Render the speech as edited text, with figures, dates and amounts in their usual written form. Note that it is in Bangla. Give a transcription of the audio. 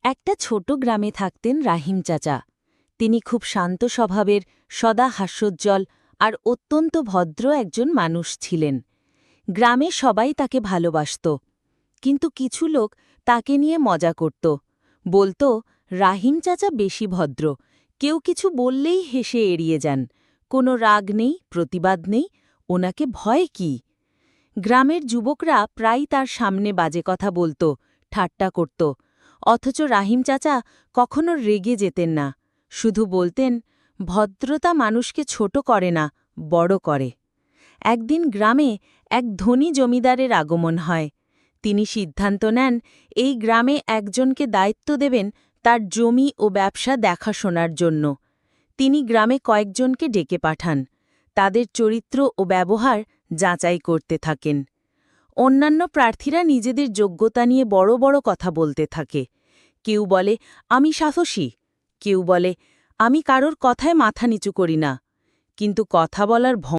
একটা ছোট গ্রামে থাকতেন রাহিম চাচা। তিনি খুব শান্ত স্বভাবের, সদা হাস্যোজ্জ্বল আর অত্যন্ত ভদ্র একজন মানুষ ছিলেন। গ্রামে সবাই তাকে ভালোবাসত, কিন্তু কিছু লোক তাকে নিয়ে মজা করত। বলতো, রাহিম চাচা বেশি ভদ্র, কেউ কিছু বললেই হেসে এড়িয়ে যান, কোনো রাগ নেই, প্রতিবাদ নেই, ওনাকে ভয় কি? গ্রামের যুবকরা প্রায়ই তার সামনে বাজে কথা বলত, ঠাট্টা করত। অথচ রাহিম চাচা কখনো রেগে যেতেন না, শুধু বলতেন, ভদ্রতা মানুষকে ছোট করে না, বড় করে। একদিন গ্রামে এক ধনী জমিদারের আগমন হয়। তিনি সিদ্ধান্ত নেন, এই গ্রামে একজনকে দায়িত্ব দেবেন তার জমি ও ব্যবসা দেখাশোনার জন্য। তিনি গ্রামে কয়েকজনকে ডেকে পাঠান, তাদের চরিত্র ও ব্যবহার যাচাই করতে থাকেন। অন্যান্য প্রার্থীরা নিজেদের যোগ্যতা নিয়ে বড় বড় কথা বলতে থাকে। কেউ বলে, আমি সাহসী, কেউ বলে, আমি কারোর কথায় মাথা নিচু করি না। কিন্তু কথা বলার